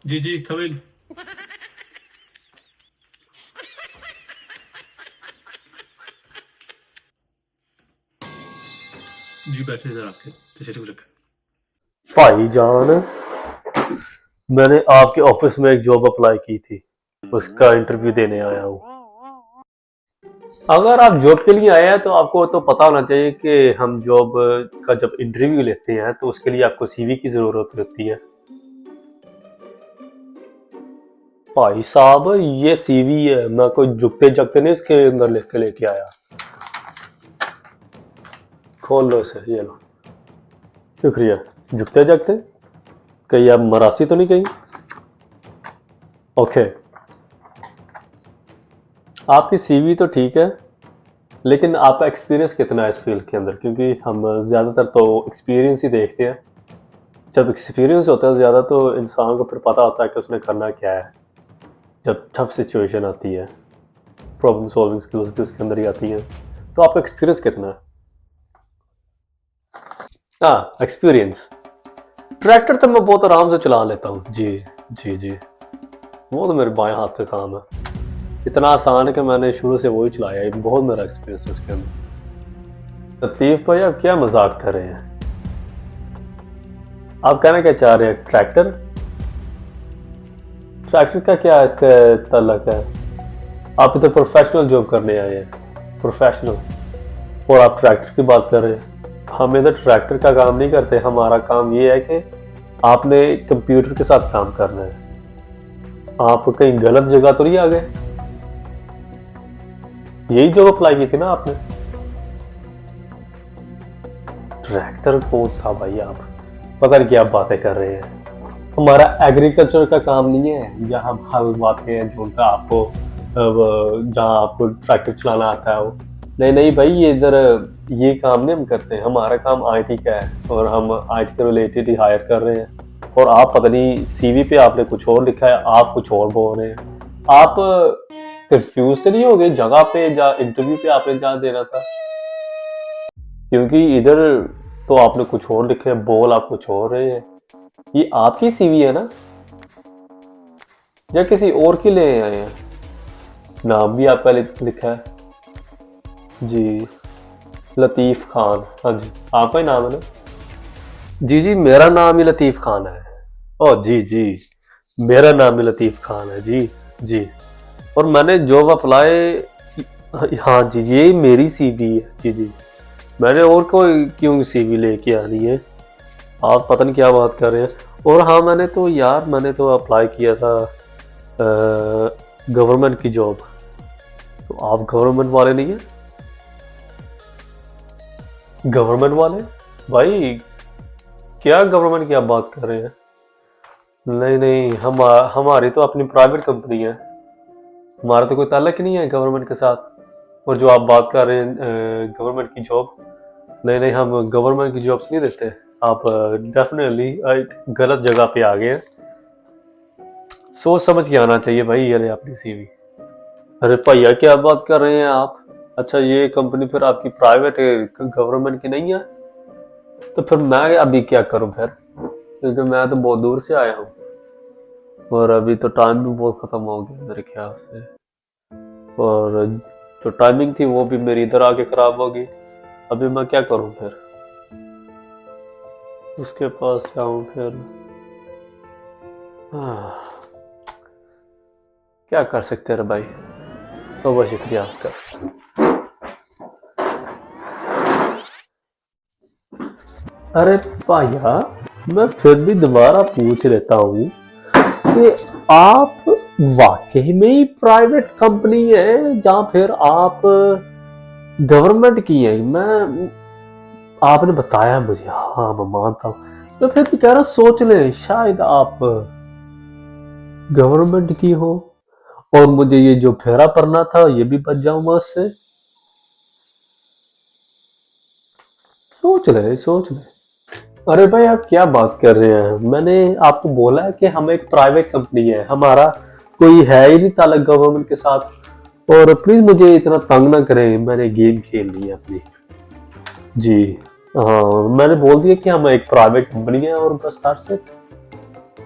जी जी Camille. जी बैठे sir आपके तशरीफ रखें। भाई जान, मैंने आपके ऑफिस में एक जॉब अप्लाई की थी, उसका इंटरव्यू देने आया हूँ। अगर आप जॉब के लिए आए हैं तो आपको तो पता होना चाहिए कि हम जॉब का जब इंटरव्यू लेते हैं तो उसके लिए आपको सीवी की जरूरत होती है। भाई साहब, ये सीवी है, मैं कोई झुकते जगते नहीं इसके अंदर लिख के लेके आया। खोल लो इसे, ये लो। शुक्रिया। झुकते जगते कहीं आप मरासी तो नहीं कहीं? ओके, आपकी सीवी तो ठीक है, लेकिन आपका एक्सपीरियंस कितना है इस फील्ड के अंदर? क्योंकि हम ज़्यादातर तो एक्सपीरियंस ही देखते हैं। जब एक्सपीरियंस होता है ज़्यादा तो इंसान को फिर पता होता है कि उसने करना क्या है। जब टफ सिचुएशन आती है, प्रॉब्लम सॉल्विंग स्किल्स भी उसके अंदर ही आती हैं। तो आपका एक्सपीरियंस कितना है? हाँ, एक्सपीरियंस। ट्रैक्टर तो मैं बहुत आराम से चला लेता हूँ जी। जी जी, वो तो मेरे बाएं हाथ का काम है। इतना आसान है कि मैंने शुरू से वही चलाया है, बहुत मेरा एक्सपीरियंस है उसके अंदर। लतीफ़ भाई, आप क्या मजाक कर रहे हैं? आप कहना क्या चाह रहे हैं? ट्रैक्टर? ट्रैक्टर का क्या इसका ताल्लुक है? आप इधर प्रोफेशनल जॉब करने आए हैं, प्रोफेशनल, और आप ट्रैक्टर की बात कर रहे हैं। हम इधर ट्रैक्टर का काम नहीं करते। हमारा काम ये है कि आपने कंप्यूटर के साथ काम करना है। आप कहीं गलत जगह तो नहीं आ गए? यही जॉब अप्लाई की थी ना आपने? ट्रैक्टर कौन सा भाई? आप पता नहीं क्या बातें कर रहे हैं। हमारा एग्रीकल्चर का काम नहीं है या हम हल बातें हैं जो सा आपको जहाँ आपको ट्रैक्टर चलाना आता है वो। नहीं नहीं भाई, ये इधर ये काम नहीं हम करते। हमारा काम आईटी का है और हम आईटी के रिलेटेड ही हायर कर रहे हैं। और आप पता नहीं सीवी पे आपने कुछ और लिखा है, आप कुछ और बोल रहे हैं। आप कंफ्यूज तो नहीं हो गए जगह पे या इंटरव्यू पे आपने जहाँ देना था? क्योंकि इधर तो आपने कुछ और लिखे है, बोल आप कुछ और रहे हैं। ये आपकी सीवी है ना, या किसी और की ले आए हैं? नाम भी आपका लिखा है जी, लतीफ़ खान। हाँ जी, आपका ही नाम है ना? जी जी, मेरा नाम ही लतीफ़ खान है। ओ जी जी, मेरा नाम ही लतीफ़ खान है जी। जी, और मैंने जॉब अप्लाई, हाँ जी, ये मेरी सीवी है जी जी। मैंने और कोई क्यों सीवी लेके आनी है? आप पता नहीं क्या बात कर रहे हैं। और हाँ, मैंने तो अप्लाई किया था गवर्नमेंट की जॉब। तो आप गवर्नमेंट वाले नहीं हैं? गवर्नमेंट वाले? भाई, क्या गवर्नमेंट की आप बात कर रहे हैं? नहीं नहीं, हमारी तो अपनी प्राइवेट कंपनी है। हमारा तो कोई ताल्लुक ही नहीं है गवर्नमेंट के साथ। और जो आप बात कर रहे हैं गवर्नमेंट की जॉब, नहीं नहीं, हम गवर्नमेंट की जॉब्स नहीं देते। आप डेफिनेटली गलत जगह पे आ गए हैं। सोच समझ के आना चाहिए भाई। ये रहे अपनी सीवी। अरे भैया, क्या बात कर रहे हैं आप? अच्छा, ये कंपनी फिर आपकी प्राइवेट है, गवर्नमेंट की नहीं है? तो फिर मैं अभी क्या करूं फिर? क्योंकि मैं तो बहुत दूर से आया हूँ और अभी तो टाइम भी बहुत खत्म हो गया मेरे ख्याल से। और जो टाइमिंग थी वो भी मेरी इधर आके खराब होगी। अभी मैं क्या करूं फिर? उसके पास जाऊं फिर? क्या कर सकते हैं भाई। तो बहुत शुक्रिया आपका। अरे भैया, मैं फिर भी दोबारा पूछ लेता हूँ कि आप वाकई में ही प्राइवेट कंपनी है जहाँ फिर आप गवर्नमेंट की है? मैं, आपने बताया मुझे, हाँ मैं मानता हूँ। तो फिर भी कह रहा, सोच ले शायद आप गवर्नमेंट की हो और मुझे ये जो फेरा पड़ना था ये भी बच जाऊं मैं उससे। सोच ले, सोच ले। अरे भाई, आप क्या बात कर रहे हैं? मैंने आपको बोला है कि हम एक प्राइवेट कंपनी है, हमारा कोई है ही नहीं ताल्लुक गवर्नमेंट के साथ। और प्लीज मुझे इतना तंग ना करें, मैंने गेम खेलनी है अपनी। जी हाँ, मैंने बोल दिया कि हम एक प्राइवेट कंपनी है और बस that's it।